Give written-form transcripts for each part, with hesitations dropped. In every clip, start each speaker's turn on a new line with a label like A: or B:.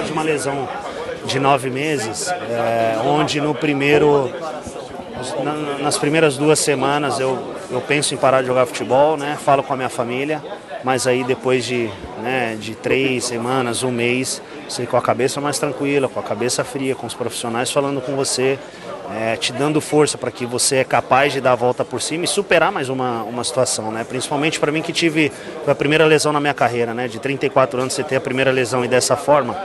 A: De uma lesão de 9 meses, onde nas primeiras 2 semanas eu penso em parar de jogar futebol, né? Falo com a minha família, mas aí depois de 3 semanas, um mês, sei, com a cabeça mais tranquila, com a cabeça fria, com os profissionais falando com você, te dando força para que você é capaz de dar a volta por cima e superar mais uma situação, né? Principalmente para mim que foi a primeira lesão na minha carreira, né? De 34 anos você ter a primeira lesão e dessa forma,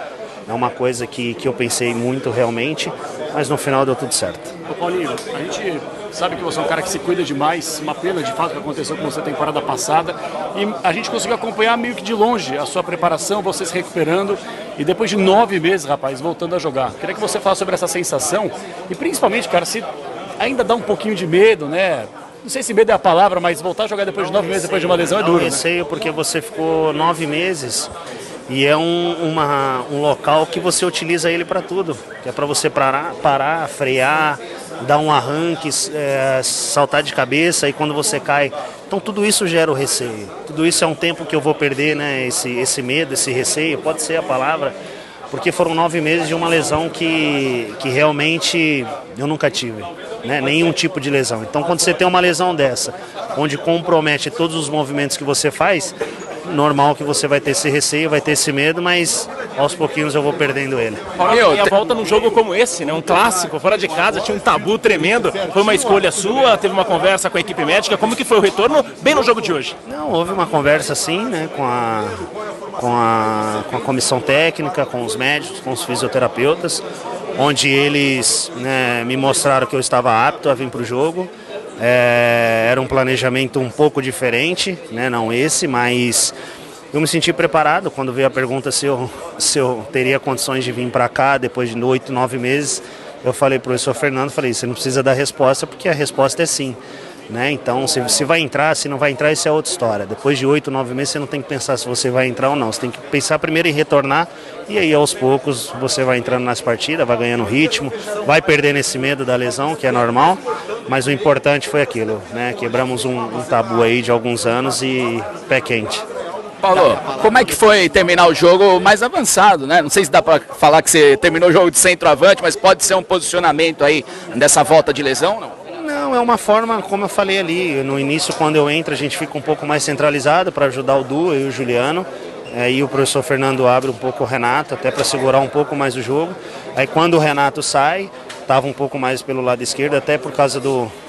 A: é uma coisa que eu pensei muito realmente, mas no final deu tudo certo.
B: Ô Paulinho, a gente sabe que você é um cara que se cuida demais, uma pena de fato que aconteceu com você na temporada passada, e a gente conseguiu acompanhar meio que de longe a sua preparação, você se recuperando, e depois de 9 meses, rapaz, voltando a jogar. Queria que você falasse sobre essa sensação, e principalmente, cara, se ainda dá um pouquinho de medo, né? Não sei se medo é a palavra, mas voltar a jogar depois de 9 meses, depois de uma lesão é duro, né?
A: Receio porque você ficou 9 meses... E é um local que você utiliza ele para tudo, que é para você parar, frear, dar um arranque, saltar de cabeça e quando você cai. Então tudo isso gera o receio, tudo isso é um tempo que eu vou perder, né? Esse medo, esse receio, pode ser a palavra, porque foram 9 meses de uma lesão que realmente eu nunca tive, né? Nenhum tipo de lesão. Então quando você tem uma lesão dessa, onde compromete todos os movimentos que você faz, normal que você vai ter esse receio, vai ter esse medo, mas aos pouquinhos eu vou perdendo ele.
C: E a volta num jogo como esse, né? Um clássico, fora de casa, tinha um tabu tremendo. Foi uma escolha sua? Teve uma conversa com a equipe médica? Como que foi o retorno bem no jogo de hoje?
A: Não, houve uma conversa sim, né? Com a comissão técnica, com os médicos, com os fisioterapeutas, onde eles, né, me mostraram que eu estava apto a vir para o jogo. Era um planejamento um pouco diferente, né? Não esse, mas eu me senti preparado quando veio a pergunta se eu teria condições de vir para cá depois de 8, 9 meses. Eu falei para o professor Fernando, você não precisa dar resposta porque a resposta é sim. Né? Então, se vai entrar, se não vai entrar, isso é outra história. Depois de 8, 9 meses, você não tem que pensar se você vai entrar ou não. Você tem que pensar primeiro em retornar e aí, aos poucos, você vai entrando nas partidas, vai ganhando ritmo, vai perdendo esse medo da lesão, que é normal. Mas o importante foi aquilo, né? Quebramos um tabu aí de alguns anos e pé quente.
C: Paulo, como é que foi terminar o jogo mais avançado, né? Não sei se dá para falar que você terminou o jogo de centroavante, mas pode ser um posicionamento aí dessa volta de lesão, não?
A: Não, é uma forma, como eu falei ali, no início quando eu entro a gente fica um pouco mais centralizado para ajudar o Du e o Juliano. Aí o professor Fernando abre um pouco o Renato, até para segurar um pouco mais o jogo. Aí quando o Renato sai, estava um pouco mais pelo lado esquerdo, até por causa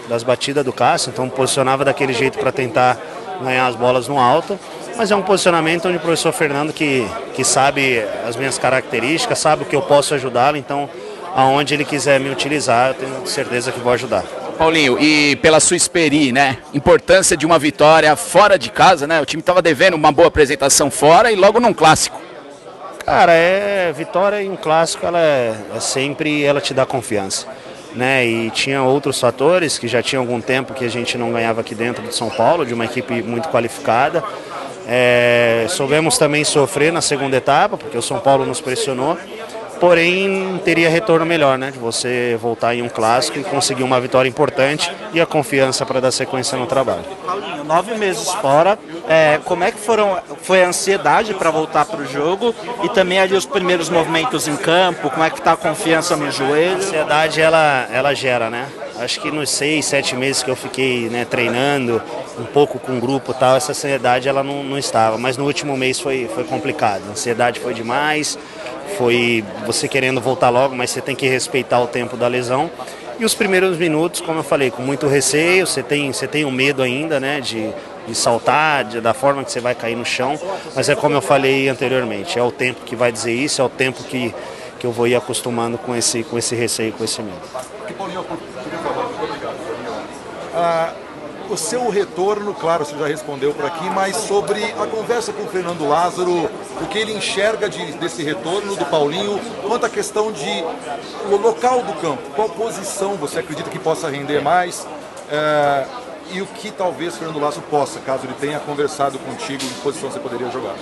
A: das batidas do Cássio, então posicionava daquele jeito para tentar ganhar as bolas no alto. Mas é um posicionamento onde o professor Fernando, que sabe as minhas características, sabe o que eu posso ajudá-lo, então aonde ele quiser me utilizar, eu tenho certeza que vou ajudar.
C: Paulinho, e pela sua experiência, né? Importância de uma vitória fora de casa, né? O time estava devendo uma boa apresentação fora e logo num clássico.
A: Cara, vitória em um clássico, ela te dá confiança, né? E tinha outros fatores que já tinha algum tempo que a gente não ganhava aqui dentro de São Paulo, de uma equipe muito qualificada. Soubemos também sofrer na segunda etapa, porque o São Paulo nos pressionou. Porém, teria retorno melhor, né? De você voltar em um clássico e conseguir uma vitória importante e a confiança para dar sequência no trabalho.
D: Paulinho, 9 meses fora, como é que foi a ansiedade para voltar para o jogo e também ali os primeiros movimentos em campo, como é que está a confiança no joelho?
A: A ansiedade, ela gera, né? Acho que nos 6, 7 meses que eu fiquei, né, treinando, um pouco com o grupo e tal, essa ansiedade ela não estava, mas no último mês foi complicado, a ansiedade foi demais, foi você querendo voltar logo, mas você tem que respeitar o tempo da lesão. E os primeiros minutos, como eu falei, com muito receio, você tem um medo ainda, né, de saltar, da forma que você vai cair no chão, mas é como eu falei anteriormente, é o tempo que vai dizer isso, é o tempo que eu vou ir acostumando com esse receio, com esse medo.
E: O seu retorno, claro, você já respondeu por aqui, mas sobre a conversa com o Fernando Lázaro, o que ele enxerga desse retorno do Paulinho, quanto à questão do local do campo, qual posição você acredita que possa render mais, e o que talvez o Fernando Lázaro possa, caso ele tenha conversado contigo, em que posição você poderia jogar?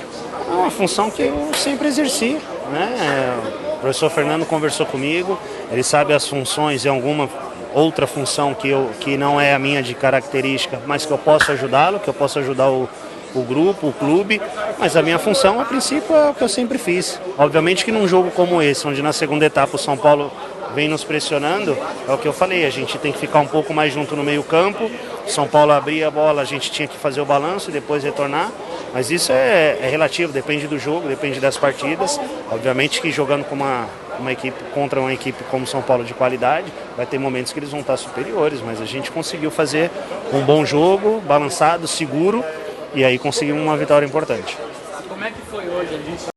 A: É uma função que eu sempre exerci, né? O professor Fernando conversou comigo, ele sabe as funções e alguma outra função que não é a minha de característica, mas que eu posso ajudá-lo, que eu posso ajudar o o grupo, o clube, mas a minha função, a princípio, é o que eu sempre fiz. Obviamente que num jogo como esse, onde na segunda etapa o São Paulo vem nos pressionando, é o que eu falei, a gente tem que ficar um pouco mais junto no meio campo, São Paulo abria a bola, a gente tinha que fazer o balanço e depois retornar, mas isso é relativo, depende do jogo, depende das partidas. Obviamente que jogando com uma equipe contra uma equipe como São Paulo de qualidade, vai ter momentos que eles vão estar superiores, mas a gente conseguiu fazer um bom jogo, balançado, seguro, e aí conseguimos uma vitória importante.
C: Como é que foi hoje ali?